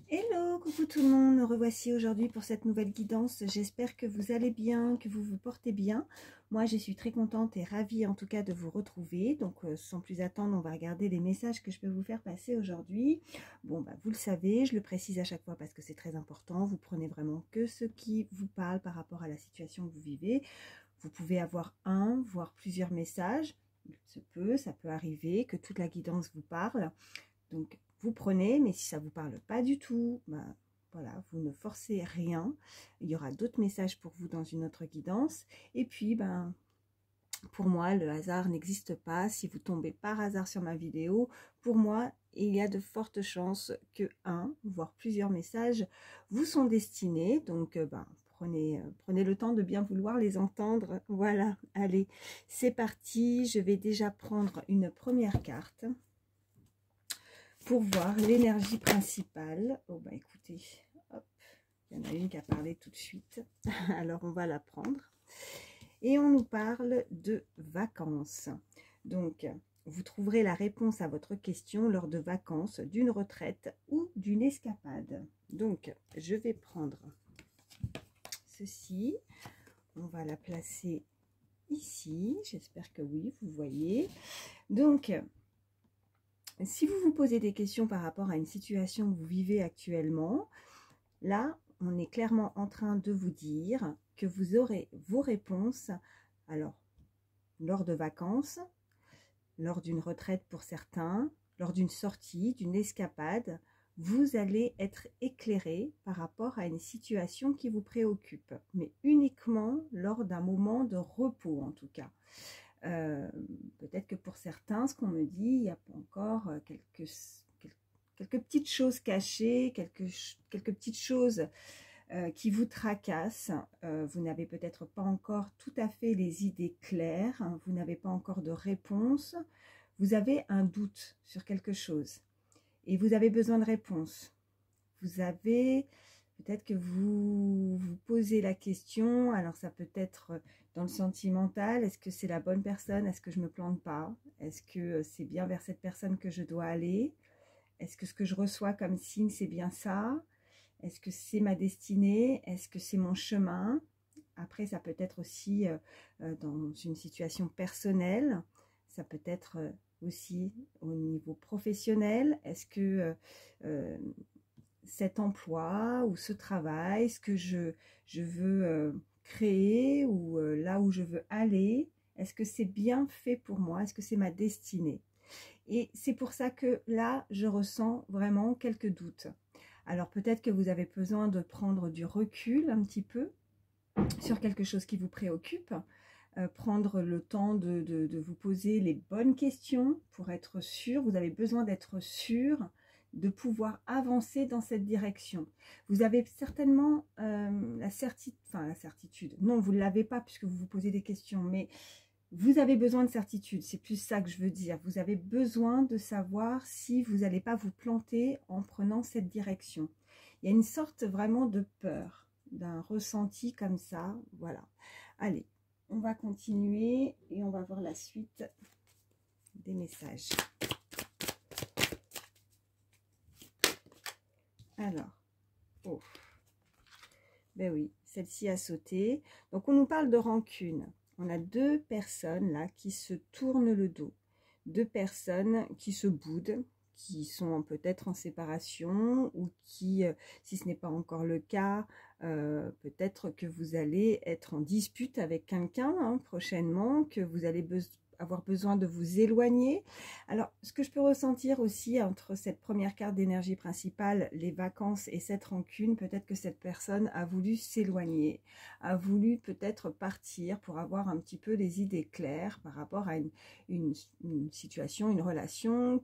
Hello, coucou tout le monde, me revoici aujourd'hui pour cette nouvelle guidance. J'espère que vous allez bien, que vous vous portez bien. Moi, je suis très contente et ravie en tout cas de vous retrouver. Donc, sans plus attendre, on va regarder les messages que je peux vous faire passer aujourd'hui. Bon, vous le savez, je le précise à chaque fois parce que c'est très important. Vous prenez vraiment que ce qui vous parle par rapport à la situation que vous vivez. Vous pouvez avoir un, voire plusieurs messages. Ça peut arriver que toute la guidance vous parle. Donc, vous prenez, mais si ça ne vous parle pas du tout, voilà, vous ne forcez rien. Il y aura d'autres messages pour vous dans une autre guidance. Et puis, pour moi, le hasard n'existe pas. Si vous tombez par hasard sur ma vidéo, pour moi, il y a de fortes chances que un, voire plusieurs messages vous sont destinés. Donc, prenez le temps de bien vouloir les entendre. Voilà, allez, c'est parti. Je vais déjà prendre une première carte pour voir l'énergie principale. Oh écoutez, hop, il y en a une qui a parlé tout de suite. Alors on va la prendre. Et on nous parle de vacances. Donc, vous trouverez la réponse à votre question lors de vacances, d'une retraite ou d'une escapade. Donc, je vais prendre ceci. On va la placer ici. J'espère que oui, vous voyez. Donc, si vous vous posez des questions par rapport à une situation que vous vivez actuellement, là, on est clairement en train de vous dire que vous aurez vos réponses, alors, lors de vacances, lors d'une retraite pour certains, lors d'une sortie, d'une escapade, vous allez être éclairé par rapport à une situation qui vous préoccupe, mais uniquement lors d'un moment de repos en tout cas. Peut-être que pour certains, ce qu'on me dit, il y a encore quelques petites choses cachées, quelques petites choses qui vous tracassent. Vous n'avez peut-être pas encore tout à fait les idées claires, hein, vous n'avez pas encore de réponse, vous avez un doute sur quelque chose et vous avez besoin de réponse. Vous avez... Peut-être que vous vous posez la question, alors ça peut être dans le sentimental, est-ce que c'est la bonne personne, est-ce que je ne me plante pas, est-ce que c'est bien vers cette personne que je dois aller, est-ce que ce que je reçois comme signe c'est bien ça, est-ce que c'est ma destinée, est-ce que c'est mon chemin. Après ça peut être aussi dans une situation personnelle, ça peut être aussi au niveau professionnel, est-ce que... cet emploi ou ce travail, ce que je veux créer ou là où je veux aller, est-ce que c'est bien fait pour moi? Est-ce que c'est ma destinée? Et c'est pour ça que là, je ressens vraiment quelques doutes. Alors peut-être que vous avez besoin de prendre du recul un petit peu sur quelque chose qui vous préoccupe, prendre le temps de vous poser les bonnes questions pour être sûr. Vous avez besoin d'être sûr de pouvoir avancer dans cette direction. Vous avez certainement la certitude. Non, vous ne l'avez pas puisque vous vous posez des questions, mais vous avez besoin de certitude. C'est plus ça que je veux dire. Vous avez besoin de savoir si vous n'allez pas vous planter en prenant cette direction. Il y a une sorte vraiment de peur, d'un ressenti comme ça. Voilà. Allez, on va continuer et on va voir la suite des messages. Alors, oh, ben oui, celle-ci a sauté. Donc, on nous parle de rancune. On a deux personnes là qui se tournent le dos. Deux personnes qui se boudent, qui sont peut-être en séparation ou qui, si ce n'est pas encore le cas, peut-être que vous allez être en dispute avec quelqu'un prochainement, que vous allez avoir besoin de vous éloigner. Alors, ce que je peux ressentir aussi entre cette première carte d'énergie principale, les vacances et cette rancune, peut-être que cette personne a voulu s'éloigner, a voulu peut-être partir pour avoir un petit peu les idées claires par rapport à une situation, une relation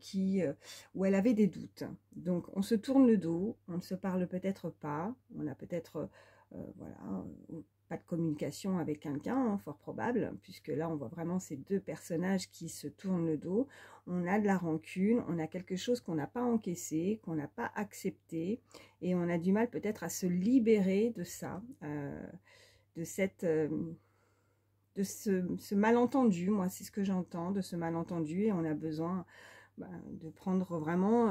où elle avait des doutes. Donc, on se tourne le dos, on ne se parle peut-être pas, on a peut-être... voilà, pas de communication avec quelqu'un, fort probable, puisque là on voit vraiment ces deux personnages qui se tournent le dos. On a de la rancune, on a quelque chose qu'on n'a pas encaissé, qu'on n'a pas accepté, et on a du mal peut-être à se libérer de ça, de ce malentendu. Moi c'est ce que j'entends, de ce malentendu, et on a besoin de prendre vraiment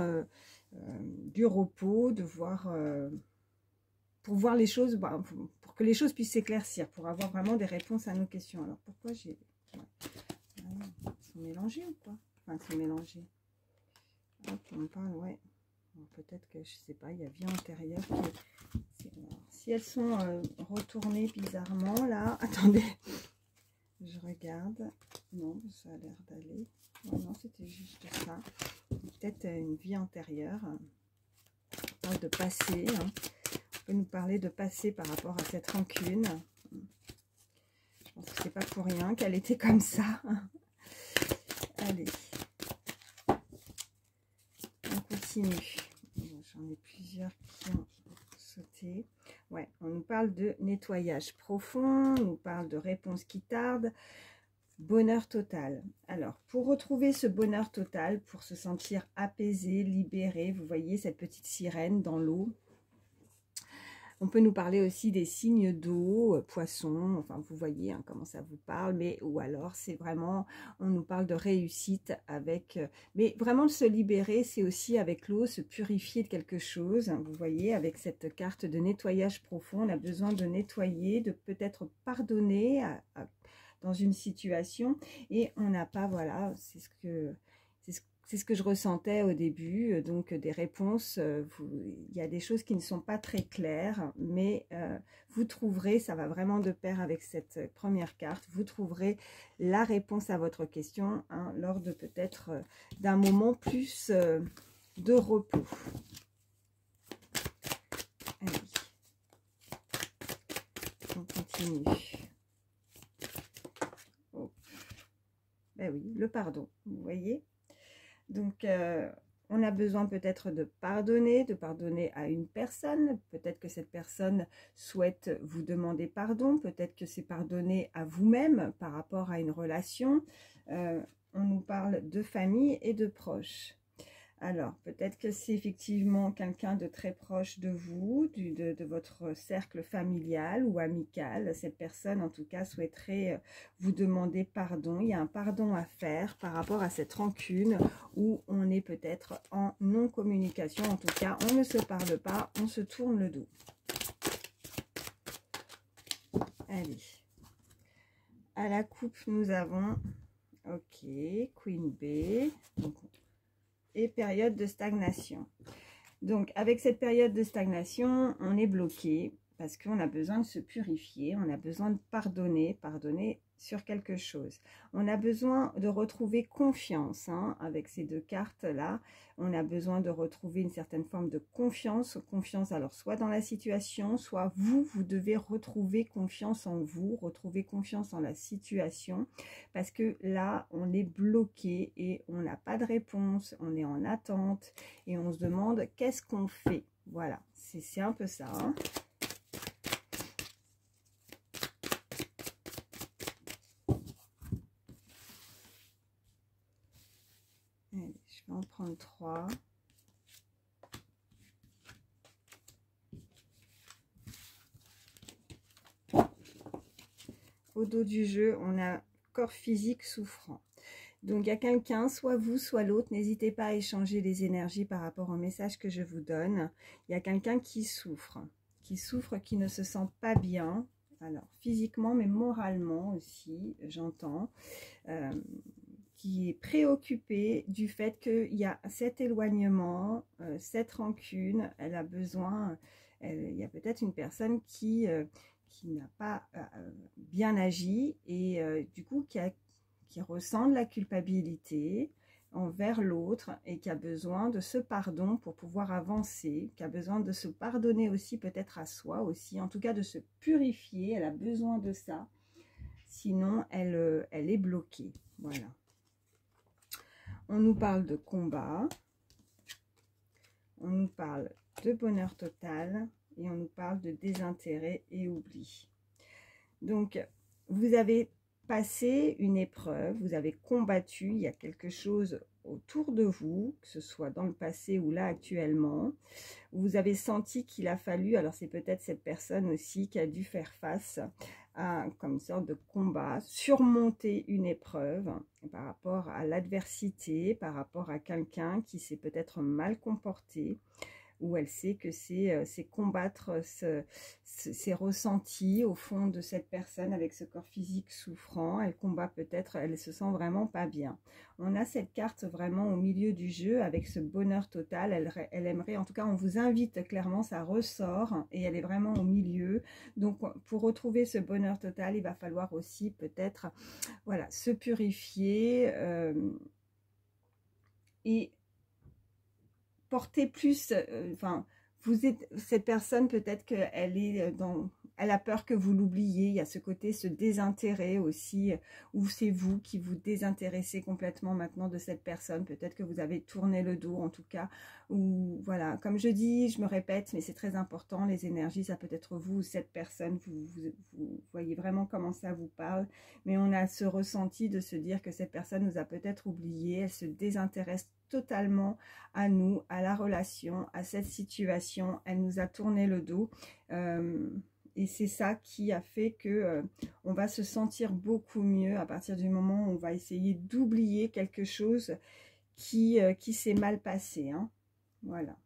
du repos, de voir, pour voir les choses, pour que les choses puissent s'éclaircir, pour avoir vraiment des réponses à nos questions. Alors pourquoi j'ai... Ouais. Ils sont mélangés ou quoi? Enfin, ils sont mélangés. Hop, on parle, ouais. Peut-être que, je sais pas, il y a vie antérieure qui... Alors, si elles sont retournées bizarrement, là, attendez, je regarde. Non, ça a l'air d'aller. Oh, non, c'était juste ça. Peut-être une vie antérieure. On parle de passé. Hein. On peut nous parler de passé par rapport à cette rancune. Je pense que c'est pas pour rien qu'elle était comme ça. Allez. On continue. J'en ai plusieurs qui ont sauté. Ouais, on nous parle de nettoyage profond, on nous parle de réponse qui tarde, bonheur total. Alors, pour retrouver ce bonheur total, pour se sentir apaisé, libéré, vous voyez cette petite sirène dans l'eau. On peut nous parler aussi des signes d'eau, poissons, enfin vous voyez hein, comment ça vous parle, mais ou alors c'est vraiment, on nous parle de réussite avec, mais vraiment de se libérer, c'est aussi avec l'eau, se purifier de quelque chose, hein, vous voyez, avec cette carte de nettoyage profond, on a besoin de nettoyer, de peut-être pardonner dans une situation, et on n'a pas, voilà, c'est ce que je ressentais au début, donc des réponses, il y a des choses qui ne sont pas très claires, mais vous trouverez, ça va vraiment de pair avec cette première carte, vous trouverez la réponse à votre question hein, lors de peut-être d'un moment plus de repos. Allez. On continue. Oh. Ben oui, le pardon, vous voyez. Donc, on a besoin peut-être de pardonner à une personne. Peut-être que cette personne souhaite vous demander pardon. Peut-être que c'est pardonner à vous-même par rapport à une relation. On nous parle de famille et de proches. Alors, peut-être que c'est effectivement quelqu'un de très proche de vous, de votre cercle familial ou amical. Cette personne, en tout cas, souhaiterait vous demander pardon. Il y a un pardon à faire par rapport à cette rancune où on est peut-être en non-communication. En tout cas, on ne se parle pas, on se tourne le dos. Allez. À la coupe, nous avons, ok, Queen B. Donc, et période de stagnation. Donc, avec cette période de stagnation, on est bloqué parce qu'on a besoin de se purifier, on a besoin de pardonner sur quelque chose. On a besoin de retrouver confiance hein, avec ces deux cartes-là. On a besoin de retrouver une certaine forme de confiance. Confiance, alors, soit dans la situation, soit vous devez retrouver confiance en vous, retrouver confiance en la situation. Parce que là, on est bloqué et on n'a pas de réponse, on est en attente et on se demande qu'est-ce qu'on fait. Voilà, c'est un peu ça. Hein. Allez, je vais en prendre 3. Au dos du jeu, on a corps physique souffrant. Donc, il y a quelqu'un, soit vous, soit l'autre. N'hésitez pas à échanger les énergies par rapport au message que je vous donne. Il y a quelqu'un qui souffre, qui ne se sent pas bien. Alors, physiquement, mais moralement aussi, j'entends. Qui est préoccupé du fait qu'il y a cet éloignement, cette rancune. Elle a besoin, il y a peut-être une personne qui n'a pas bien agi et du coup qui ressent de la culpabilité envers l'autre et qui a besoin de ce pardon pour pouvoir avancer, qui a besoin de se pardonner aussi peut-être à soi aussi, en tout cas de se purifier, elle a besoin de ça, sinon elle est bloquée, voilà. On nous parle de combat, on nous parle de bonheur total et on nous parle de désintérêt et oubli. Donc, vous avez passé une épreuve, vous avez combattu, il y a quelque chose autour de vous, que ce soit dans le passé ou là actuellement, vous avez senti qu'il a fallu, alors c'est peut-être cette personne aussi qui a dû faire face comme une sorte de combat, surmonter une épreuve par rapport à l'adversité, par rapport à quelqu'un qui s'est peut-être mal comporté, où elle sait que c'est combattre ces ressentis au fond de cette personne avec ce corps physique souffrant. Elle combat peut-être, elle se sent vraiment pas bien. On a cette carte vraiment au milieu du jeu avec ce bonheur total. Elle aimerait, en tout cas on vous invite clairement, ça ressort et elle est vraiment au milieu. Donc pour retrouver ce bonheur total, il va falloir aussi peut-être voilà, se purifier et porter plus, enfin, vous êtes cette personne, peut-être qu'elle est elle a peur que vous l'oubliez. Il y a ce côté, ce désintérêt aussi, où c'est vous qui vous désintéressez complètement maintenant de cette personne. Peut-être que vous avez tourné le dos, en tout cas, ou voilà. Comme je dis, je me répète, mais c'est très important, les énergies, ça peut être vous ou cette personne. Vous voyez vraiment comment ça vous parle, mais on a ce ressenti de se dire que cette personne nous a peut-être oublié. Elle se désintéresse totalement à nous, à la relation, à cette situation. Elle nous a tourné le dos et c'est ça qui a fait que on va se sentir beaucoup mieux à partir du moment où on va essayer d'oublier quelque chose qui s'est mal passé, hein. Voilà.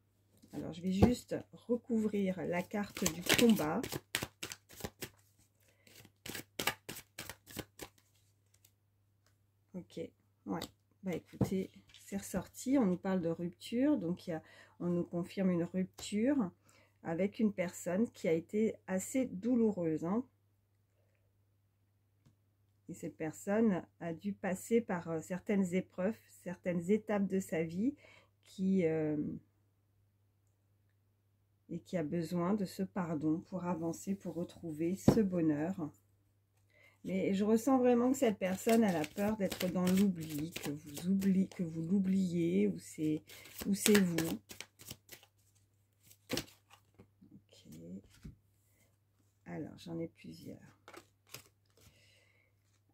Alors je vais juste recouvrir la carte du combat. Ok, ouais, bah écoutez, c'est ressorti, on nous parle de rupture, donc on nous confirme une rupture avec une personne qui a été assez douloureuse, hein. Et cette personne a dû passer par certaines épreuves, certaines étapes de sa vie et qui a besoin de ce pardon pour avancer, pour retrouver ce bonheur. Mais je ressens vraiment que cette personne, elle a peur d'être dans l'oubli, que vous l'oubliez, ou c'est vous. Ok. Alors, j'en ai plusieurs.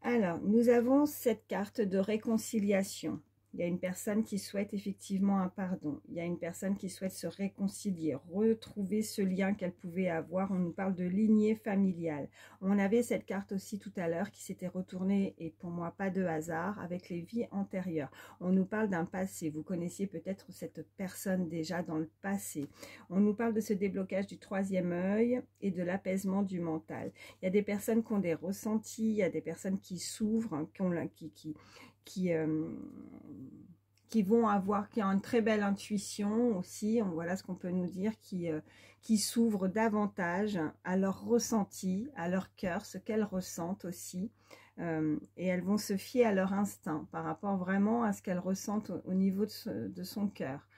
Alors, nous avons cette carte de réconciliation. Il y a une personne qui souhaite effectivement un pardon. Il y a une personne qui souhaite se réconcilier, retrouver ce lien qu'elle pouvait avoir. On nous parle de lignée familiale. On avait cette carte aussi tout à l'heure qui s'était retournée, et pour moi pas de hasard, avec les vies antérieures. On nous parle d'un passé. Vous connaissiez peut-être cette personne déjà dans le passé. On nous parle de ce déblocage du troisième œil et de l'apaisement du mental. Il y a des personnes qui ont des ressentis, il y a des personnes qui s'ouvrent, hein, qui ont une très belle intuition aussi, voilà ce qu'on peut nous dire, qui s'ouvrent davantage à leur ressenti, à leur cœur, ce qu'elles ressentent aussi, et elles vont se fier à leur instinct par rapport vraiment à ce qu'elles ressentent au niveau de son cœur.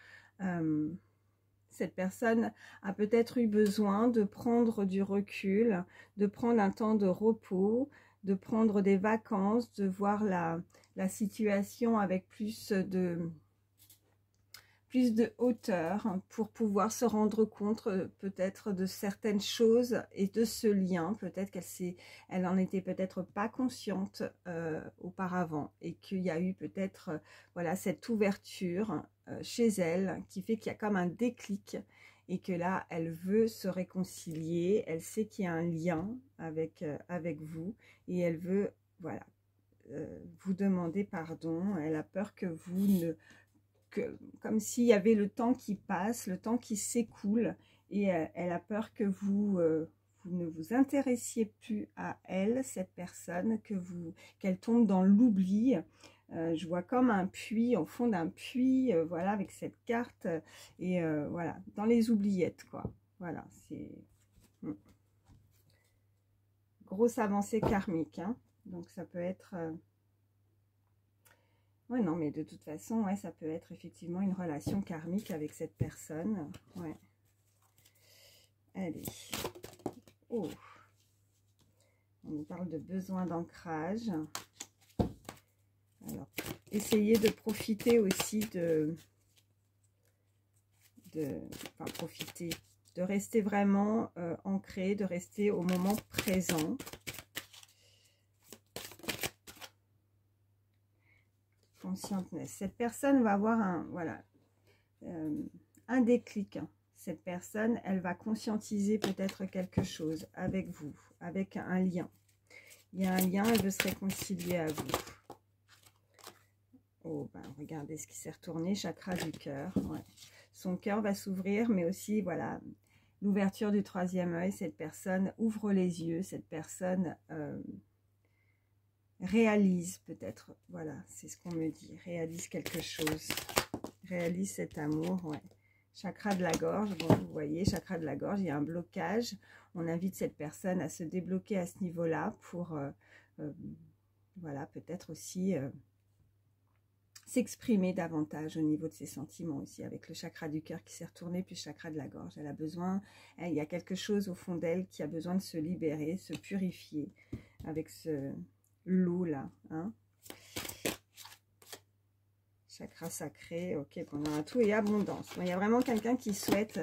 Cette personne a peut-être eu besoin de prendre du recul, de prendre un temps de repos, de prendre des vacances, de voir la situation avec plus de hauteur pour pouvoir se rendre compte peut-être de certaines choses et de ce lien. Peut-être elle en était peut-être pas consciente auparavant, et qu'il y a eu peut-être voilà, cette ouverture chez elle qui fait qu'il y a comme un déclic, et que là elle veut se réconcilier. Elle sait qu'il y a un lien avec vous, et elle veut voilà vous demander pardon. Elle a peur que vous ne comme s'il y avait le temps qui passe, le temps qui s'écoule, et elle a peur que vous ne vous intéressiez plus à elle, cette personne, qu'elle tombe dans l'oubli. Je vois comme un puits, au fond d'un puits, voilà, avec cette carte, et voilà, dans les oubliettes, quoi. Voilà, c'est grosse avancée karmique, hein. Donc ça peut être... Ouais, non, mais de toute façon, ouais, ça peut être effectivement une relation karmique avec cette personne. Ouais. Allez. Oh. On nous parle de besoin d'ancrage. Alors, essayez de profiter aussi enfin, profiter, de rester vraiment ancré, de rester au moment présent. Conscientness. Cette personne va avoir un déclic. Cette personne, elle va conscientiser peut-être quelque chose avec vous, avec un lien. Il y a un lien, elle veut se réconcilier à vous. Oh, ben, regardez ce qui s'est retourné, chakra du cœur. Ouais. Son cœur va s'ouvrir, mais aussi, voilà, l'ouverture du troisième œil. Cette personne ouvre les yeux, cette personne réalise peut-être, voilà, c'est ce qu'on me dit, réalise quelque chose, réalise cet amour, ouais. Chakra de la gorge, bon, vous voyez, chakra de la gorge, il y a un blocage. On invite cette personne à se débloquer à ce niveau-là pour, voilà, peut-être aussi s'exprimer davantage au niveau de ses sentiments aussi, avec le chakra du cœur qui s'est retourné, puis le chakra de la gorge. Elle a besoin, il y a quelque chose au fond d'elle qui a besoin de se libérer, se purifier avec l'eau là, hein. Chakra sacré, ok, pendant tout et abondance. Il y a vraiment quelqu'un qui souhaite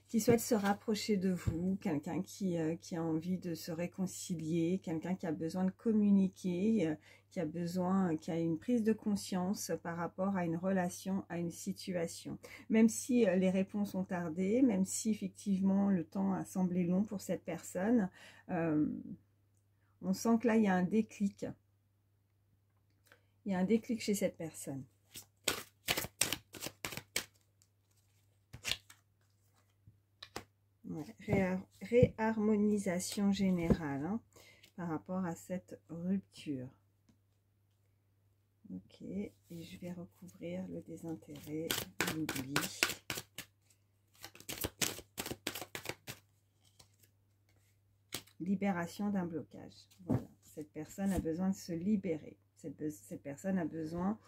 se rapprocher de vous, quelqu'un qui a envie de se réconcilier, quelqu'un qui a besoin de communiquer, qui a une prise de conscience par rapport à une relation, à une situation. Même si les réponses ont tardé, même si effectivement le temps a semblé long pour cette personne, on sent que là il y a un déclic. Il y a un déclic chez cette personne. Ouais, réharmonisation générale hein, par rapport à cette rupture. Ok, et je vais recouvrir le désintérêt, l'oubli. Libération d'un blocage. Voilà, cette personne a besoin de se libérer. Cette personne a besoin...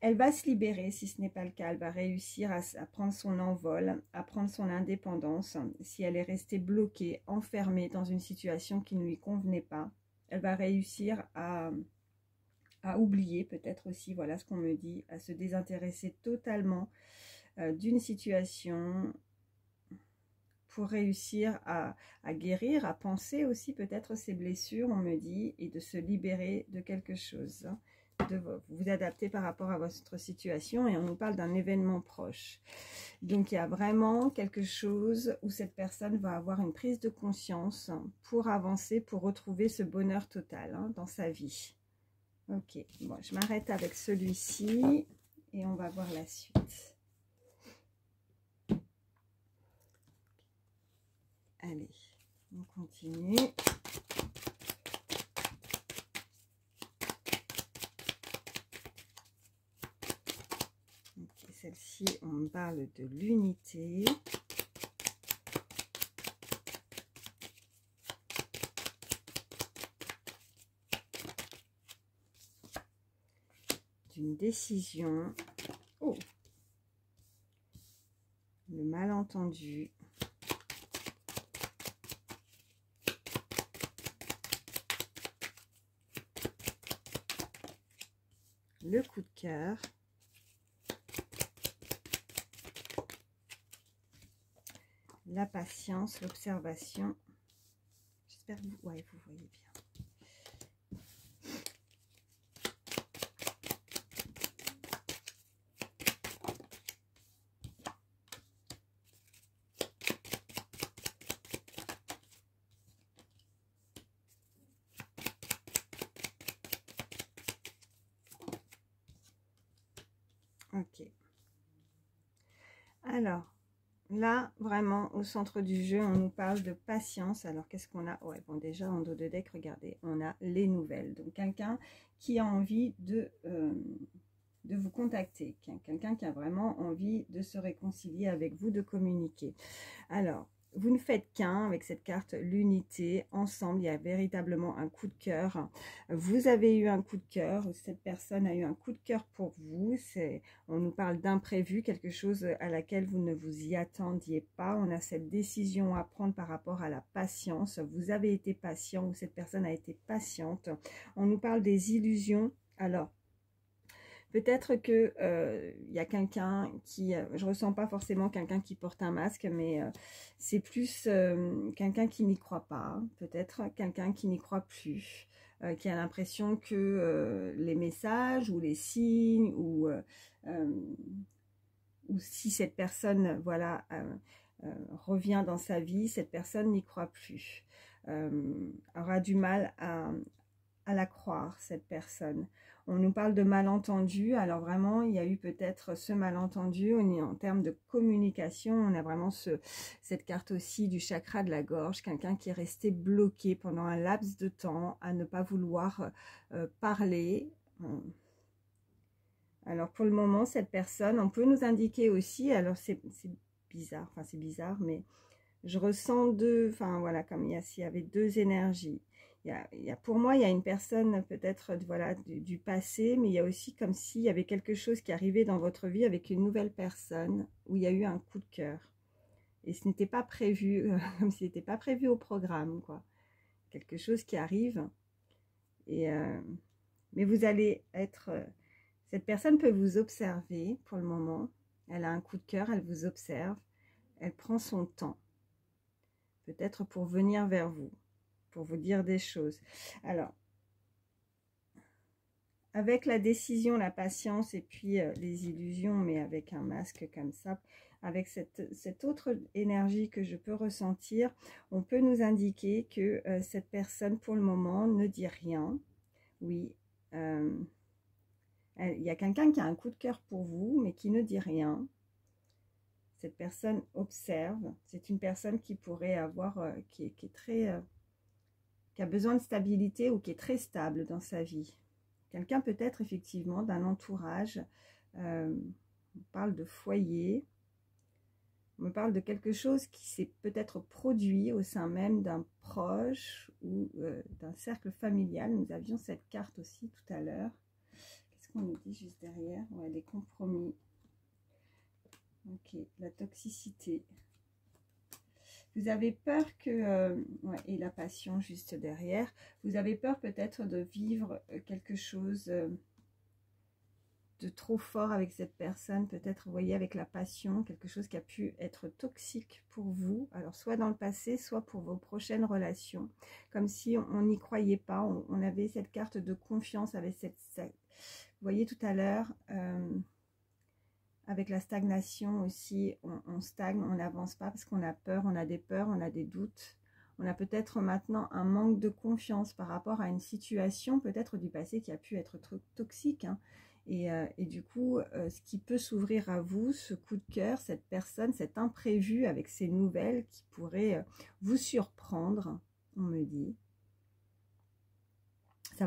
elle va se libérer, si ce n'est pas le cas. Elle va réussir à prendre son envol, à prendre son indépendance. Si elle est restée bloquée, enfermée dans une situation qui ne lui convenait pas, elle va réussir à oublier peut-être aussi, voilà ce qu'on me dit, à se désintéresser totalement d'une situation pour réussir à guérir, à penser aussi peut-être ses blessures, on me dit, et de se libérer de quelque chose. De vous adapter par rapport à votre situation et on nous parle d'un événement proche. Donc il y a vraiment quelque chose où cette personne va avoir une prise de conscience pour avancer, pour retrouver ce bonheur total hein, dans sa vie. Ok, bon, je m'arrête avec celui-ci et on va voir la suite. Allez, on continue. Okay, celle-ci, on me parle de l'unité. D'une décision. Oh, le malentendu. Le coup de cœur. La patience, l'observation. J'espère que vous voyez bien. Ok. Alors, là, vraiment, au centre du jeu, on nous parle de patience. Alors, qu'est-ce qu'on a? Ouais, bon, déjà, en dos de deck, regardez, on a les nouvelles. Donc, quelqu'un qui a envie de vous contacter. Quelqu'un qui a vraiment envie de se réconcilier avec vous, de communiquer. Alors, vous ne faites qu'un avec cette carte, l'unité. Ensemble, il y a véritablement un coup de cœur. Vous avez eu un coup de cœur. Cette personne a eu un coup de cœur pour vous. On nous parle d'imprévu, quelque chose à laquelle vous ne vous y attendiez pas. On a cette décision à prendre par rapport à la patience. Vous avez été patient ou cette personne a été patiente. On nous parle des illusions. Alors, peut-être que y a quelqu'un qui, je ressens pas forcément quelqu'un qui porte un masque, mais c'est plus quelqu'un qui n'y croit pas, peut-être quelqu'un qui n'y croit plus, qui a l'impression que les messages ou les signes ou si cette personne, voilà, revient dans sa vie, cette personne n'y croit plus. aura du mal à la croire, cette personne. On nous parle de malentendu, alors vraiment, il y a eu peut-être ce malentendu en termes de communication. On a vraiment cette carte aussi du chakra de la gorge, quelqu'un qui est resté bloqué pendant un laps de temps à ne pas vouloir parler. Alors pour le moment, cette personne, on peut nous indiquer aussi, alors c'est bizarre, enfin c'est bizarre, mais je ressens deux, enfin voilà, comme s'il y avait deux énergies. Pour moi, il y a une personne peut-être voilà, du passé, mais il y a aussi comme s'il y avait quelque chose qui arrivait dans votre vie avec une nouvelle personne, où il y a eu un coup de cœur. Et ce n'était pas prévu, comme si ce n'était pas prévu au programme, quoi. Quelque chose qui arrive. Mais vous allez être... cette personne peut vous observer pour le moment. Elle a un coup de cœur, elle vous observe. Elle prend son temps. Peut-être pour venir vers vous, pour vous dire des choses. Alors, avec la décision, la patience et puis les illusions, mais avec un masque comme ça, avec cette autre énergie que je peux ressentir, on peut nous indiquer que cette personne, pour le moment, ne dit rien. Oui, il y a quelqu'un qui a un coup de cœur pour vous, mais qui ne dit rien. Cette personne observe. C'est une personne qui pourrait avoir, qui est très... qui a besoin de stabilité ou qui est très stable dans sa vie. Quelqu'un peut-être effectivement d'un entourage, on parle de foyer, on me parle de quelque chose qui s'est peut-être produit au sein même d'un proche ou d'un cercle familial. Nous avions cette carte aussi tout à l'heure. Qu'est-ce qu'on nous dit juste derrière? Ouais, les compromis. Ok, la toxicité. Vous avez peur que, ouais, et la passion juste derrière, vous avez peur peut-être de vivre quelque chose de trop fort avec cette personne, peut-être, vous voyez, avec la passion, quelque chose qui a pu être toxique pour vous, alors soit dans le passé, soit pour vos prochaines relations, comme si on n'y croyait pas, on avait cette carte de confiance, avec vous voyez tout à l'heure, avec la stagnation aussi, on stagne, on n'avance pas parce qu'on a peur, on a des peurs, on a des doutes. On a peut-être maintenant un manque de confiance par rapport à une situation peut-être du passé qui a pu être toxique. Hein. Et du coup, ce qui peut s'ouvrir à vous, ce coup de cœur, cette personne, cet imprévu avec ces nouvelles qui pourraient vous surprendre, on me dit. Ça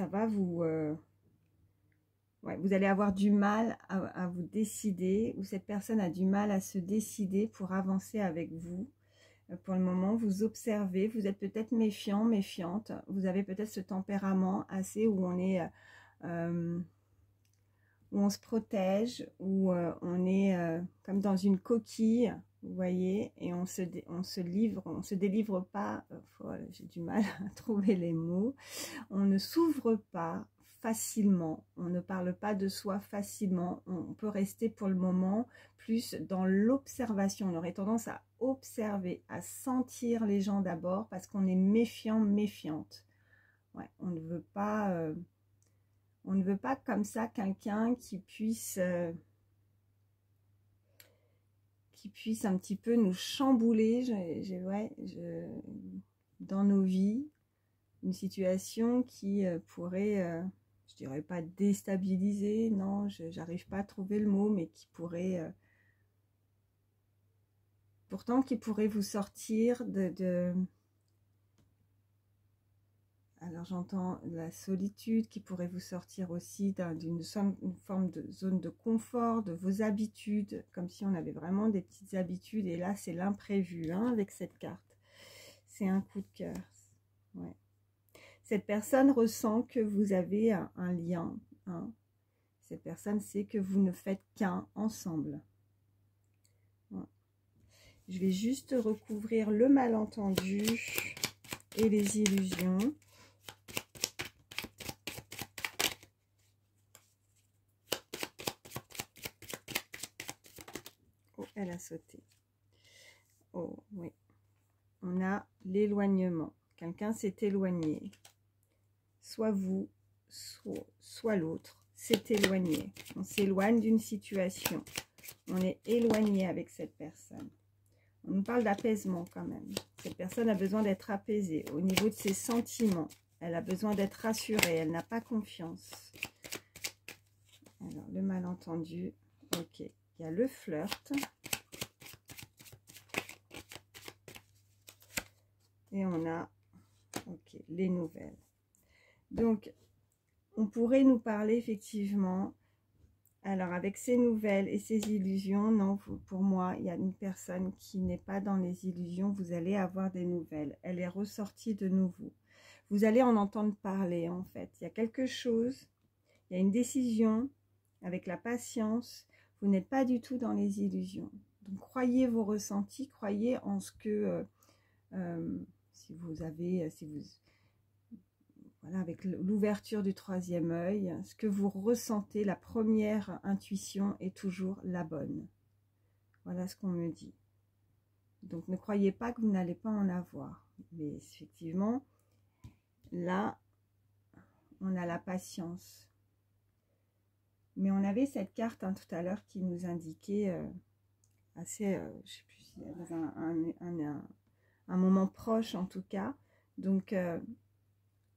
va vous... ouais, vous allez avoir du mal à vous décider, ou cette personne a du mal à se décider pour avancer avec vous. Pour le moment, vous observez, vous êtes peut-être méfiant, méfiante, vous avez peut-être ce tempérament assez où on est, où on se protège, où on est comme dans une coquille, vous voyez, et on se délivre pas, j'ai du mal à trouver les mots, on ne s'ouvre pas facilement, on ne parle pas de soi facilement, on peut rester pour le moment plus dans l'observation, on aurait tendance à observer, à sentir les gens d'abord parce qu'on est méfiant, méfiante. Ouais, on ne veut pas comme ça quelqu'un qui puisse un petit peu nous chambouler dans nos vies, une situation qui pourrait, je dirais pas déstabiliser, non, j'arrive pas à trouver le mot, mais qui pourrait, pourtant qui pourrait vous sortir alors j'entends la solitude qui pourrait vous sortir aussi d'une forme de zone de confort, de vos habitudes, comme si on avait vraiment des petites habitudes, et là c'est l'imprévu, hein, avec cette carte. C'est un coup de cœur, ouais. Cette personne ressent que vous avez un lien. Hein. Cette personne sait que vous ne faites qu'un ensemble. Ouais. Je vais juste recouvrir le malentendu et les illusions. Oh, elle a sauté. Oh, oui. On a l'éloignement. Quelqu'un s'est éloigné. Soit vous, soit l'autre s'est éloigné. On s'éloigne d'une situation. On est éloigné avec cette personne. On nous parle d'apaisement quand même. Cette personne a besoin d'être apaisée au niveau de ses sentiments. Elle a besoin d'être rassurée, elle n'a pas confiance. Alors, le malentendu, ok. Il y a le flirt. Et on a, ok, les nouvelles. Donc, on pourrait nous parler effectivement, alors avec ces nouvelles et ces illusions, non, pour moi, il y a une personne qui n'est pas dans les illusions, vous allez avoir des nouvelles. Elle est ressortie de nouveau. Vous allez en entendre parler en fait. Il y a quelque chose, il y a une décision avec la patience. Vous n'êtes pas du tout dans les illusions. Donc croyez vos ressentis, croyez en ce que, voilà, avec l'ouverture du troisième œil, ce que vous ressentez, la première intuition est toujours la bonne. Voilà ce qu'on me dit. Donc ne croyez pas que vous n'allez pas en avoir. Mais effectivement, là, on a la patience. Mais on avait cette carte tout à l'heure qui nous indiquait assez, je sais plus si dans un moment proche en tout cas. Donc,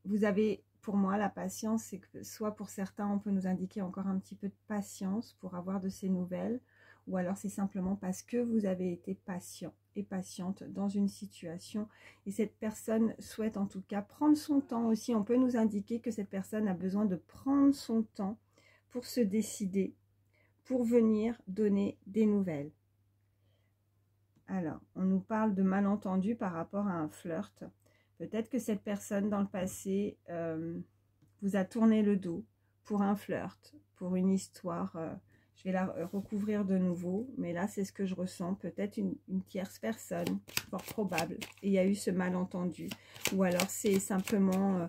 vous avez, pour moi, la patience, c'est que soit pour certains, on peut nous indiquer encore un petit peu de patience pour avoir de ces nouvelles, ou alors c'est simplement parce que vous avez été patient et patiente dans une situation, et cette personne souhaite en tout cas prendre son temps aussi. On peut nous indiquer que cette personne a besoin de prendre son temps pour se décider, pour venir donner des nouvelles. Alors, on nous parle de malentendus par rapport à un flirt. Peut-être que cette personne dans le passé vous a tourné le dos pour un flirt, pour une histoire. Je vais la recouvrir de nouveau, mais là c'est ce que je ressens. Peut-être une tierce personne, fort probable. Et il y a eu ce malentendu. Ou alors c'est simplement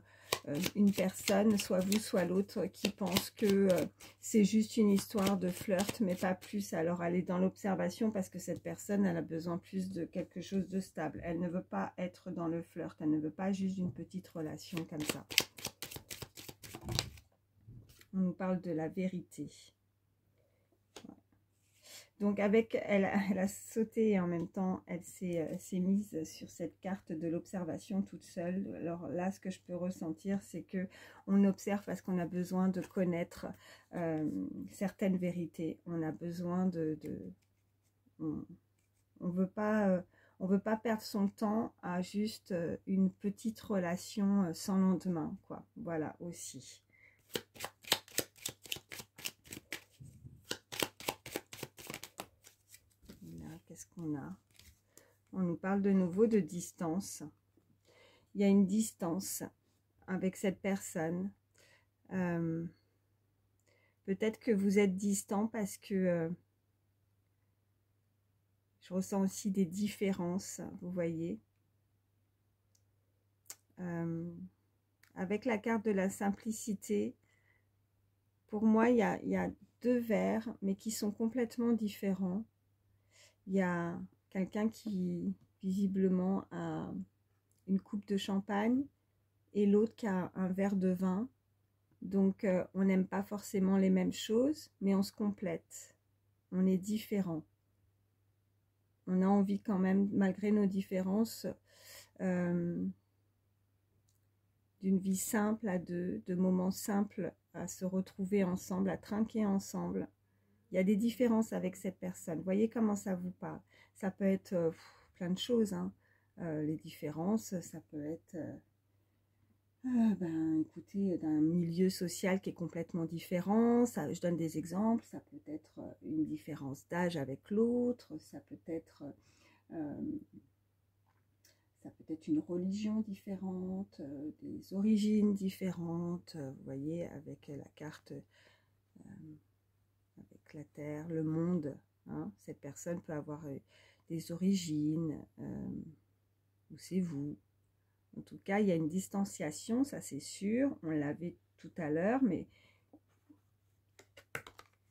une personne, soit vous, soit l'autre, qui pense que c'est juste une histoire de flirt, mais pas plus. Alors elle est dans l'observation parce que cette personne, elle a besoin plus de quelque chose de stable. Elle ne veut pas être dans le flirt, elle ne veut pas juste une petite relation comme ça. On nous parle de la vérité. Donc avec, elle a sauté et en même temps, elle s'est mise sur cette carte de l'observation toute seule. Alors là, ce que je peux ressentir, c'est que on observe parce qu'on a besoin de connaître certaines vérités. On a besoin on veut pas perdre son temps à juste une petite relation sans lendemain, quoi. Voilà aussi. Qu'est-ce qu'on a? On nous parle de nouveau de distance. Il y a une distance avec cette personne. Peut-être que vous êtes distant parce que je ressens aussi des différences, vous voyez. Avec la carte de la simplicité, pour moi, il y a deux verres, mais qui sont complètement différents. Il y a quelqu'un qui, visiblement, a une coupe de champagne et l'autre qui a un verre de vin. Donc, on n'aime pas forcément les mêmes choses, mais on se complète. On est différents. On a envie quand même, malgré nos différences, d'une vie simple à deux, de moments simples à se retrouver ensemble, à trinquer ensemble. Il y a des différences avec cette personne. Voyez comment ça vous parle. Ça peut être plein de choses, hein. Les différences, ça peut être, écoutez, d'un milieu social qui est complètement différent. Ça, je donne des exemples. Ça peut être une différence d'âge avec l'autre. Ça peut être une religion différente, des origines différentes. Vous voyez, avec la carte... avec la terre, le monde, hein. Cette personne peut avoir des origines, ou c'est vous. En tout cas, il y a une distanciation, ça c'est sûr. On l'avait tout à l'heure, mais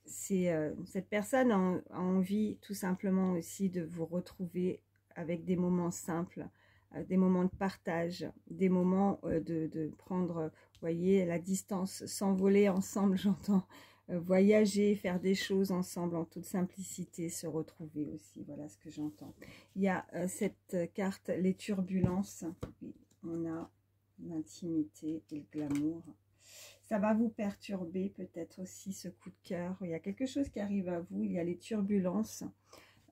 cette personne a envie tout simplement aussi de vous retrouver avec des moments simples, des moments de partage, des moments de prendre, vous voyez, la distance, s'envoler ensemble, j'entends. voyager, faire des choses ensemble en toute simplicité, se retrouver aussi. Voilà ce que j'entends. Il y a cette carte, les turbulences. Oui, on a l'intimité et le glamour. Ça va vous perturber peut-être aussi ce coup de cœur. Il y a quelque chose qui arrive à vous. Il y a les turbulences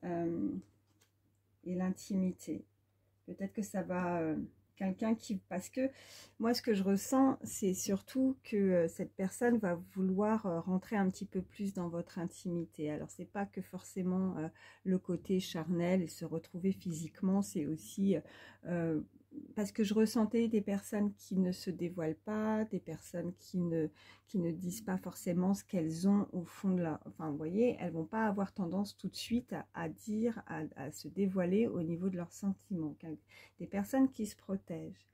et l'intimité. Peut-être que ça va... quelqu'un qui... Parce que moi, ce que je ressens, c'est surtout que cette personne va vouloir rentrer un petit peu plus dans votre intimité. Alors, c'est pas que forcément le côté charnel et se retrouver physiquement, c'est aussi... parce que je ressentais des personnes qui ne se dévoilent pas, des personnes qui ne disent pas forcément ce qu'elles ont au fond de la... Enfin, vous voyez, elles vont pas avoir tendance tout de suite à dire, à se dévoiler au niveau de leurs sentiments. Des personnes qui se protègent.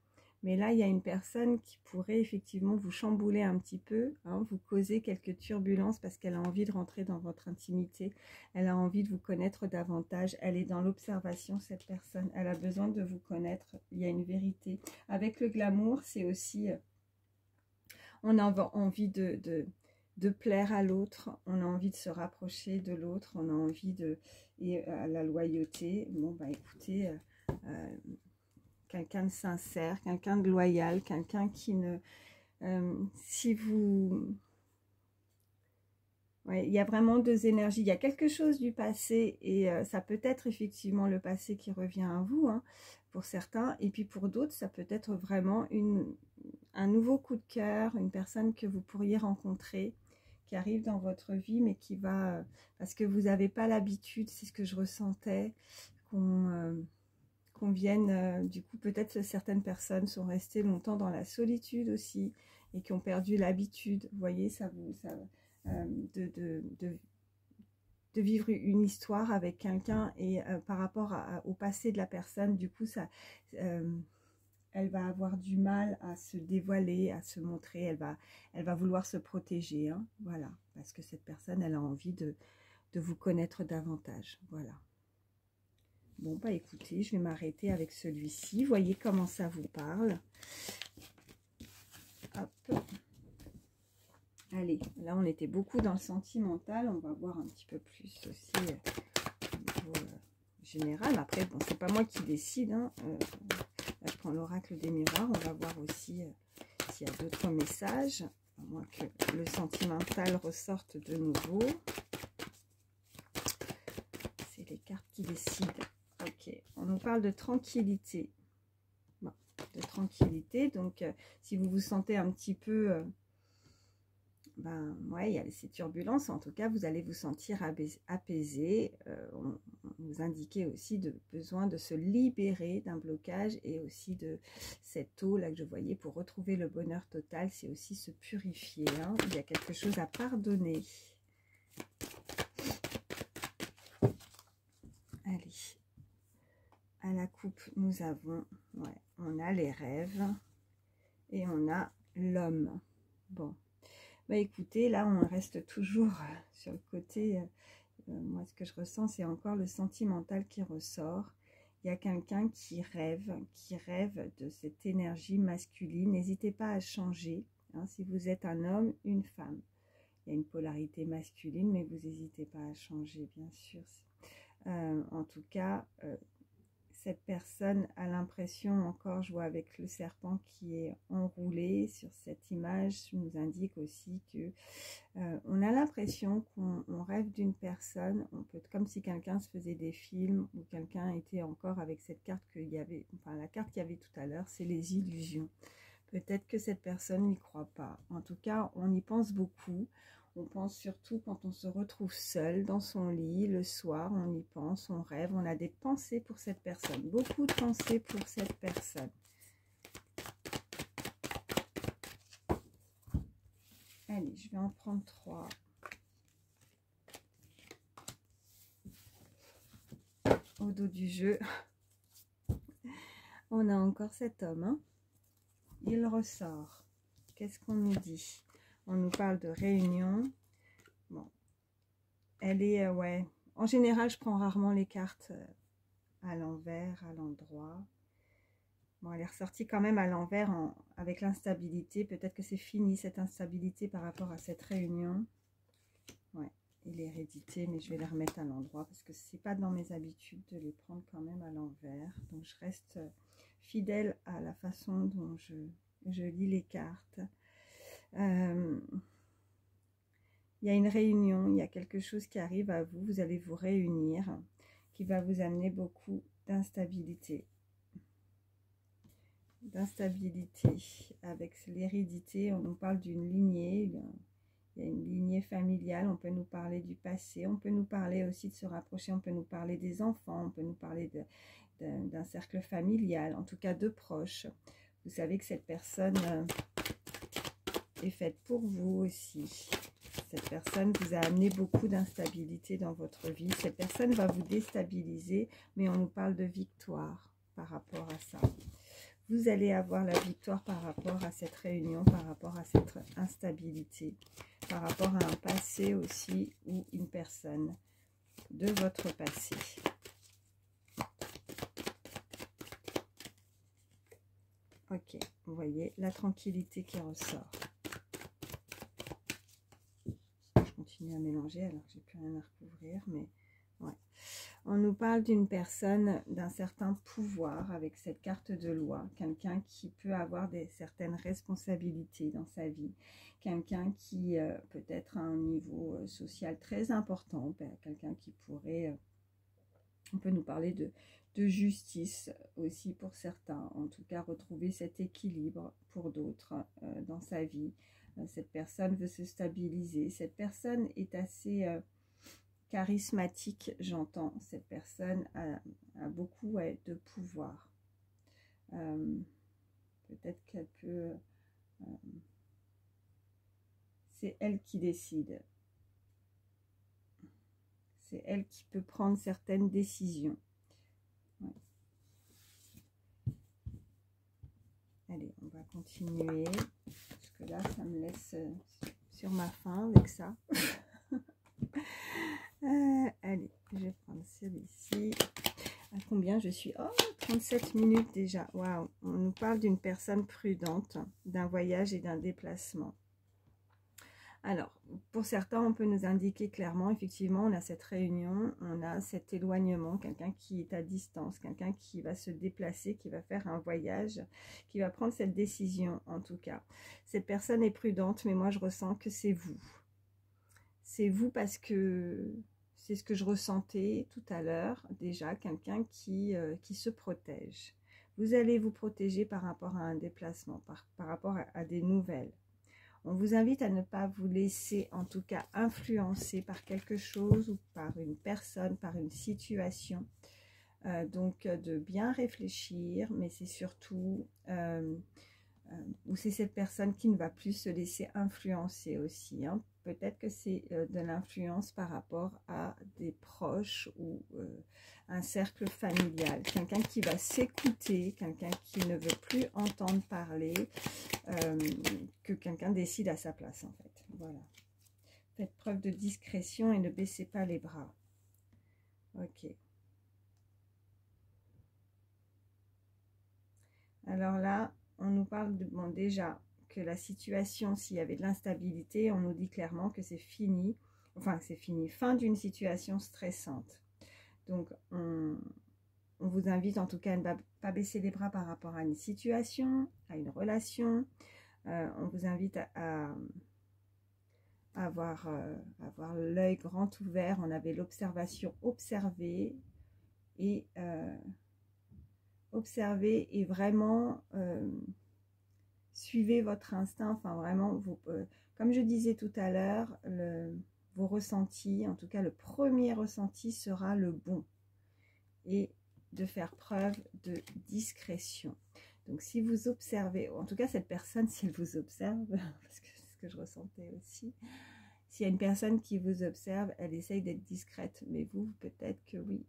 Mais là, il y a une personne qui pourrait effectivement vous chambouler un petit peu, hein, vous causer quelques turbulences parce qu'elle a envie de rentrer dans votre intimité, elle a envie de vous connaître davantage, elle est dans l'observation, cette personne, elle a besoin de vous connaître, il y a une vérité. Avec le glamour, c'est aussi, on a envie de plaire à l'autre, on a envie de se rapprocher de l'autre, on a envie de... Et la loyauté, bon bah écoutez... quelqu'un de sincère, quelqu'un de loyal, quelqu'un qui ne... si vous... Ouais, il y a vraiment deux énergies. Il y a quelque chose du passé et ça peut être effectivement le passé qui revient à vous, hein, pour certains. Et puis pour d'autres, ça peut être vraiment un nouveau coup de cœur, une personne que vous pourriez rencontrer, qui arrive dans votre vie, mais qui va... parce que vous n'avez pas l'habitude, c'est ce que je ressentais, qu'on vienne, du coup, peut-être certaines personnes sont restées longtemps dans la solitude aussi et qui ont perdu l'habitude, vous voyez, de vivre une histoire avec quelqu'un et par rapport au passé de la personne, du coup, elle va avoir du mal à se dévoiler, à se montrer, elle va vouloir se protéger, hein, voilà, parce que cette personne, elle a envie de vous connaître davantage, voilà. Bon, bah écoutez, je vais m'arrêter avec celui-ci. Voyez comment ça vous parle. Hop. Allez, là on était beaucoup dans le sentimental. On va voir un petit peu plus aussi au niveau général. Après, bon, c'est pas moi qui décide. Hein. Là, je prends l'oracle des miroirs. On va voir aussi s'il y a d'autres messages. À moins que le sentimental ressorte de nouveau. C'est les cartes qui décident. Ok, on nous parle de tranquillité. Bon, de tranquillité. Donc, si vous vous sentez un petit peu... ben, ouais, il y a ces turbulences. En tout cas, vous allez vous sentir apaisé. On nous indiquait aussi de besoin de se libérer d'un blocage et aussi de cette eau là que je voyais pour retrouver le bonheur total. C'est aussi se purifier. Hein. Il y a quelque chose à pardonner. Allez. À la coupe, nous avons, ouais, on a les rêves et on a l'homme. Bon, bah écoutez, là on reste toujours sur le côté, moi ce que je ressens c'est encore le sentimental qui ressort. Il y a quelqu'un qui rêve de cette énergie masculine. N'hésitez pas à changer, hein, si vous êtes un homme, une femme. Il y a une polarité masculine, mais vous n'hésitez pas à changer, bien sûr. En tout cas, cette personne a l'impression, encore je vois avec le serpent qui est enroulé sur cette image, nous indique aussi que on a l'impression qu'on rêve d'une personne, on peut, comme si quelqu'un se faisait des films ou quelqu'un était encore avec cette carte qu'il y avait, enfin la carte qu'il y avait tout à l'heure, c'est les illusions. Peut-être que cette personne n'y croit pas. En tout cas, on y pense beaucoup. On pense surtout quand on se retrouve seul dans son lit, le soir, on y pense, on rêve, on a des pensées pour cette personne. Beaucoup de pensées pour cette personne. Allez, je vais en prendre 3. Au dos du jeu, on a encore cet homme. Hein. Il ressort. Qu'est-ce qu'on nous dit? On nous parle de réunion. Bon. Elle est, ouais. En général, je prends rarement les cartes à l'envers, à l'endroit. Bon, elle est ressortie quand même à l'envers avec l'instabilité. Peut-être que c'est fini cette instabilité par rapport à cette réunion. Ouais, et l'hérédité, mais je vais les remettre à l'endroit parce que c'est pas dans mes habitudes de les prendre quand même à l'envers. Donc je reste fidèle à la façon dont je lis les cartes. Il y a une réunion, il y a quelque chose qui arrive à vous, vous allez vous réunir, qui va vous amener beaucoup d'instabilité. Avec l'hérédité, on nous parle d'une lignée, il y a une lignée familiale, on peut nous parler du passé, on peut nous parler aussi de se rapprocher, on peut nous parler des enfants, on peut nous parler d'un cercle familial, en tout cas de proches. Vous savez que cette personne est faite pour vous aussi. Cette personne vous a amené beaucoup d'instabilité dans votre vie. Cette personne va vous déstabiliser, mais on nous parle de victoire par rapport à ça. Vous allez avoir la victoire par rapport à cette réunion, par rapport à cette instabilité, par rapport à un passé aussi ou une personne de votre passé. Ok, vous voyez la tranquillité qui ressort. Je continue à mélanger alors que j'ai plus rien à recouvrir, mais ouais. On nous parle d'une personne d'un certain pouvoir avec cette carte de loi, quelqu'un qui peut avoir certaines responsabilités dans sa vie, quelqu'un qui peut être à un niveau social très important, quelqu'un qui pourrait, on peut nous parler de justice aussi pour certains, en tout cas retrouver cet équilibre pour d'autres dans sa vie. Cette personne veut se stabiliser, cette personne est assez charismatique, j'entends. Cette personne a beaucoup de pouvoir. Peut-être qu'elle peut... c'est elle qui décide. C'est elle qui peut prendre certaines décisions. Ouais. Allez, on va continuer. Parce que là, ça me laisse sur ma faim avec ça. Allez, je vais prendre celui-ci. À combien je suis? Oh, 37 minutes déjà. Waouh! On nous parle d'une personne prudente, d'un voyage et d'un déplacement. Alors, pour certains, on peut nous indiquer clairement, effectivement, on a cette réunion, on a cet éloignement, quelqu'un qui est à distance, quelqu'un qui va se déplacer, qui va faire un voyage, qui va prendre cette décision en tout cas. Cette personne est prudente, mais moi je ressens que c'est vous. C'est vous parce que c'est ce que je ressentais tout à l'heure, déjà, quelqu'un qui se protège. Vous allez vous protéger par rapport à un déplacement, par rapport à des nouvelles. On vous invite à ne pas vous laisser, en tout cas, influencer par quelque chose ou par une personne, par une situation. Donc, de bien réfléchir, mais c'est surtout où c'est cette personne qui ne va plus se laisser influencer aussi. Hein. Peut-être que c'est de l'influence par rapport à des proches ou un cercle familial. Quelqu'un qui va s'écouter, quelqu'un qui ne veut plus entendre parler, que quelqu'un décide à sa place en fait. Voilà. Faites preuve de discrétion et ne baissez pas les bras. Ok. Alors là, on nous parle de, bon, déjà que la situation, s'il y avait de l'instabilité, on nous dit clairement que c'est fini, enfin c'est fini, fin d'une situation stressante. Donc on vous invite en tout cas à ne pas baisser les bras par rapport à une situation, à une relation. On vous invite à avoir l'œil grand ouvert. On avait l'observation, observer et vraiment suivez votre instinct, enfin vraiment, comme je disais tout à l'heure, vos ressentis, en tout cas le premier ressenti sera le bon, et de faire preuve de discrétion. Donc si vous observez, en tout cas cette personne, si elle vous observe, parce que c'est ce que je ressentais aussi, s'il y a une personne qui vous observe, elle essaye d'être discrète, mais vous, peut-être que oui,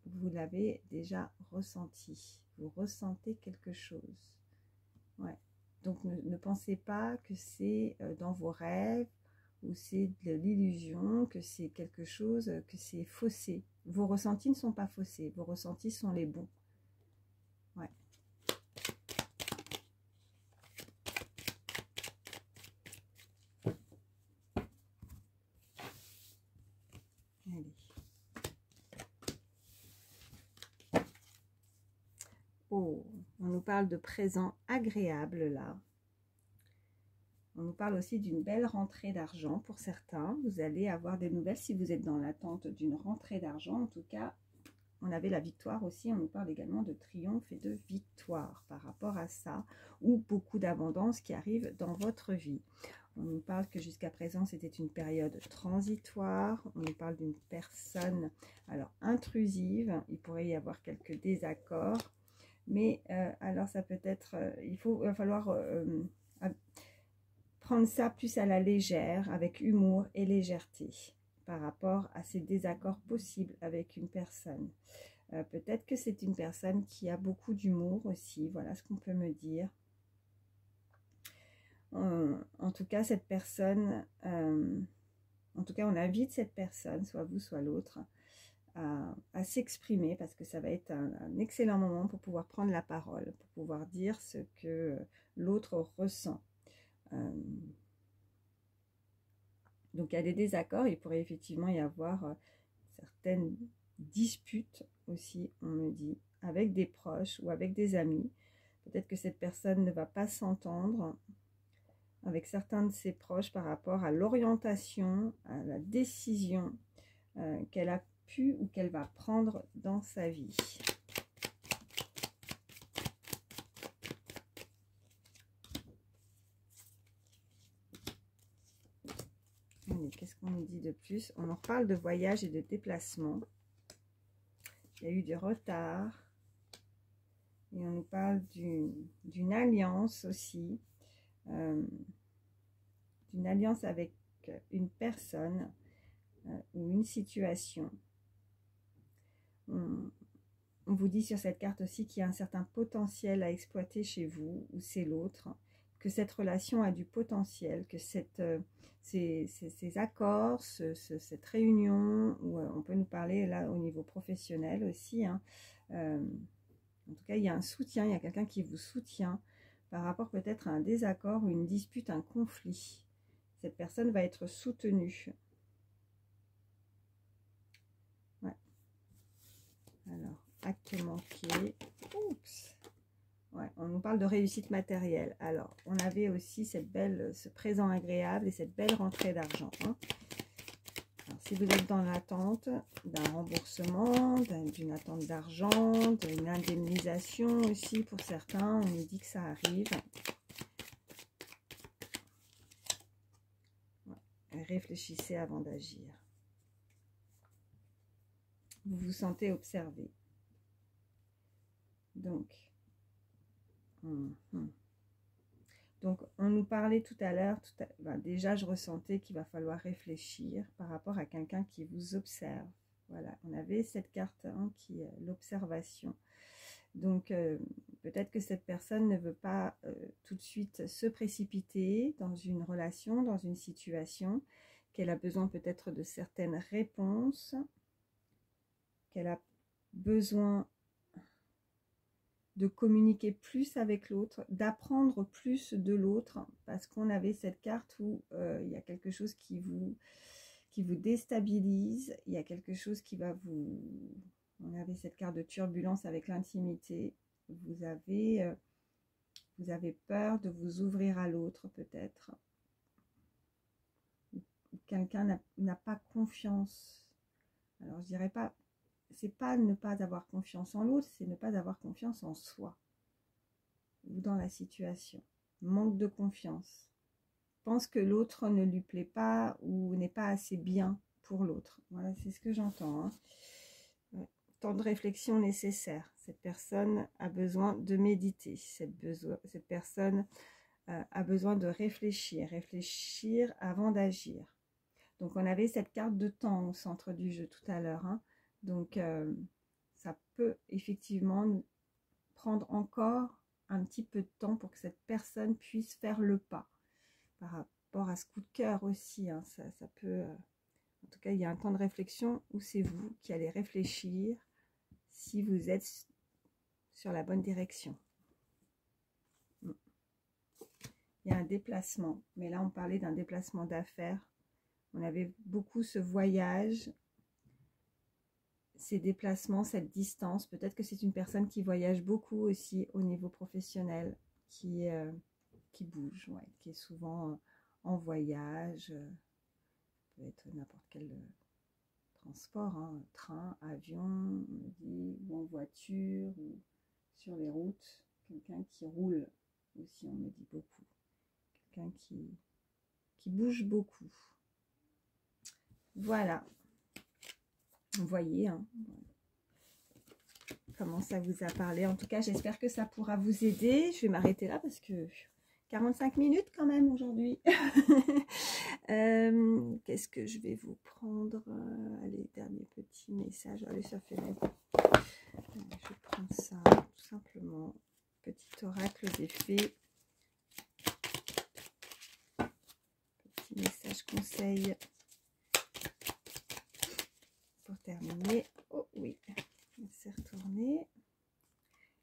vous l'avez déjà ressenti, vous ressentez quelque chose. Ouais. Donc ne pensez pas que c'est dans vos rêves ou c'est de l'illusion, que c'est quelque chose, que c'est faussé. Vos ressentis ne sont pas faussés, vos ressentis sont les bons. Ouais. Oh, on nous parle de présent agréable là. On nous parle aussi d'une belle rentrée d'argent pour certains. Vous allez avoir des nouvelles si vous êtes dans l'attente d'une rentrée d'argent. En tout cas, on avait la victoire aussi. On nous parle également de triomphe et de victoire par rapport à ça. Ou beaucoup d'abondance qui arrive dans votre vie. On nous parle que jusqu'à présent, c'était une période transitoire. On nous parle d'une personne alors intrusive. Il pourrait y avoir quelques désaccords. Mais alors ça peut être, il va falloir prendre ça plus à la légère, avec humour et légèreté, par rapport à ces désaccords possibles avec une personne. Peut-être que c'est une personne qui a beaucoup d'humour aussi, voilà ce qu'on peut me dire. En tout cas, cette personne, en tout cas on invite cette personne, soit vous, soit l'autre, à s'exprimer, parce que ça va être un excellent moment pour pouvoir prendre la parole, pour pouvoir dire ce que l'autre ressent. Donc il y a des désaccords, il pourrait effectivement y avoir certaines disputes aussi, on me dit, avec des proches ou avec des amis. Peut-être que cette personne ne va pas s'entendre avec certains de ses proches par rapport à l'orientation, à la décision qu'elle a pu ou qu'elle va prendre dans sa vie. Qu'est-ce qu'on nous dit de plus? On en reparle de voyage et de déplacement. Il y a eu du retard. Et on nous parle d'une alliance aussi. D'une alliance avec une personne ou une situation. On vous dit sur cette carte aussi qu'il y a un certain potentiel à exploiter chez vous, ou c'est l'autre, que cette relation a du potentiel, que ces accords, cette réunion, ou on peut nous parler là au niveau professionnel aussi, hein, en tout cas il y a un soutien, il y a quelqu'un qui vous soutient par rapport peut-être à un désaccord ou une dispute, un conflit. Cette personne va être soutenue. Ouais. Alors, acte manqué. Oups. Ouais, on nous parle de réussite matérielle. Alors, on avait aussi ce présent agréable et cette belle rentrée d'argent. Hein. Si vous êtes dans l'attente d'un remboursement, d'une attente d'argent, d'une indemnisation aussi pour certains, on nous dit que ça arrive. Ouais. Réfléchissez avant d'agir. Vous vous sentez observé. Donc, donc, on nous parlait tout à l'heure, déjà je ressentais qu'il va falloir réfléchir par rapport à quelqu'un qui vous observe. Voilà, on avait cette carte hein, qui est l'observation. Donc, peut-être que cette personne ne veut pas tout de suite se précipiter dans une relation, dans une situation, qu'elle a besoin peut-être de certaines réponses, qu'elle a besoin de communiquer plus avec l'autre, d'apprendre plus de l'autre, parce qu'on avait cette carte où il y a quelque chose qui vous déstabilise, il y a quelque chose qui va vous... On avait cette carte de turbulence avec l'intimité, vous avez peur de vous ouvrir à l'autre peut-être. Quelqu'un n'a pas confiance. Alors je dirais pas... C'est pas ne pas avoir confiance en l'autre, c'est ne pas avoir confiance en soi ou dans la situation. Manque de confiance. Pense que l'autre ne lui plaît pas ou n'est pas assez bien pour l'autre. Voilà, c'est ce que j'entends. Hein. Ouais. Temps de réflexion nécessaire. Cette personne a besoin de méditer. Cette personne a besoin de réfléchir. Réfléchir avant d'agir. Donc on avait cette carte de temps au centre du jeu tout à l'heure. Hein. Donc, ça peut effectivement prendre encore un petit peu de temps pour que cette personne puisse faire le pas. Par rapport à ce coup de cœur aussi, hein, ça peut... en tout cas, il y a un temps de réflexion où c'est vous qui allez réfléchir si vous êtes sur la bonne direction. Il y a un déplacement, mais là, on parlait d'un déplacement d'affaires. On avait beaucoup ce voyage... ces déplacements, cette distance. Peut-être que c'est une personne qui voyage beaucoup aussi au niveau professionnel, qui bouge, ouais, qui est souvent en voyage. Peut être n'importe quel transport, hein, train, avion, on me dit, ou en voiture, ou sur les routes. Quelqu'un qui roule aussi, on me dit beaucoup. Quelqu'un qui bouge beaucoup. Voilà. Vous voyez, hein, comment ça vous a parlé. En tout cas, j'espère que ça pourra vous aider. Je vais m'arrêter là parce que 45 minutes quand même aujourd'hui. Qu'est-ce que je vais vous prendre? Allez, dernier petit message. Allez, ça fait même. Je vais prendre ça, tout simplement. Petit oracle des fées. Petit message conseil. Pour terminer. Oh oui, c'est retourné.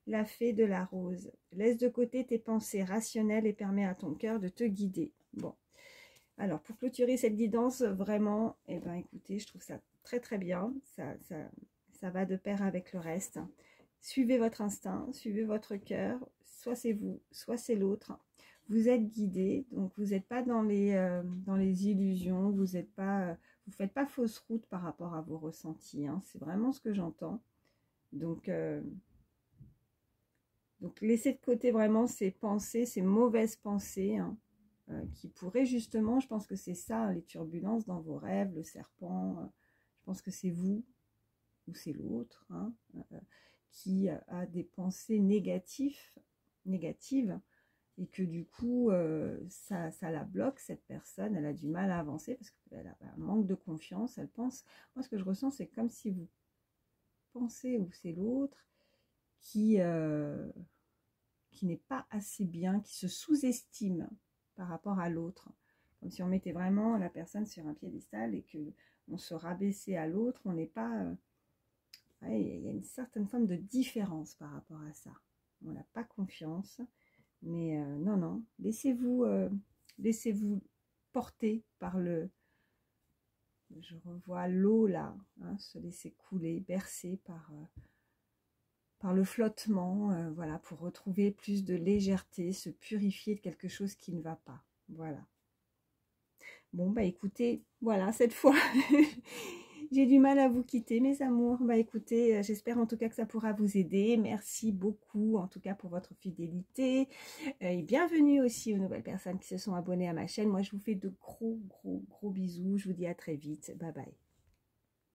La fée de la rose. Laisse de côté tes pensées rationnelles et permets à ton cœur de te guider. Bon. Alors, pour clôturer cette guidance, vraiment, eh ben, écoutez, je trouve ça très très bien. Ça va de pair avec le reste. Suivez votre instinct, suivez votre cœur. Soit c'est vous, soit c'est l'autre. Vous êtes guidé, donc vous n'êtes pas dans les illusions, vous faites pas fausse route par rapport à vos ressentis. Hein. C'est vraiment ce que j'entends. Donc laissez de côté vraiment ces pensées, ces mauvaises pensées, hein, qui pourraient justement, je pense que c'est ça, les turbulences dans vos rêves, le serpent, je pense que c'est vous ou c'est l'autre, hein, qui a des pensées négatives, et que du coup, ça la bloque, cette personne, elle a du mal à avancer parce qu'elle a un manque de confiance, elle pense, moi ce que je ressens, c'est comme si vous pensez ou c'est l'autre qui n'est pas assez bien, qui se sous-estime par rapport à l'autre. Comme si on mettait vraiment la personne sur un piédestal et qu'on se rabaissait à l'autre, on n'est pas... ouais, il y a une certaine forme de différence par rapport à ça. On n'a pas confiance, mais non, non, laissez-vous porter par le... Je revois l'eau là, hein, se laisser couler, bercer par le flottement, voilà, pour retrouver plus de légèreté, se purifier de quelque chose qui ne va pas. Voilà. Bon, bah écoutez, voilà, cette fois, j'ai du mal à vous quitter, mes amours. Bah écoutez, j'espère en tout cas que ça pourra vous aider. Merci beaucoup, en tout cas, pour votre fidélité. Et bienvenue aussi aux nouvelles personnes qui se sont abonnées à ma chaîne. Moi, je vous fais de gros bisous. Je vous dis à très vite. Bye bye.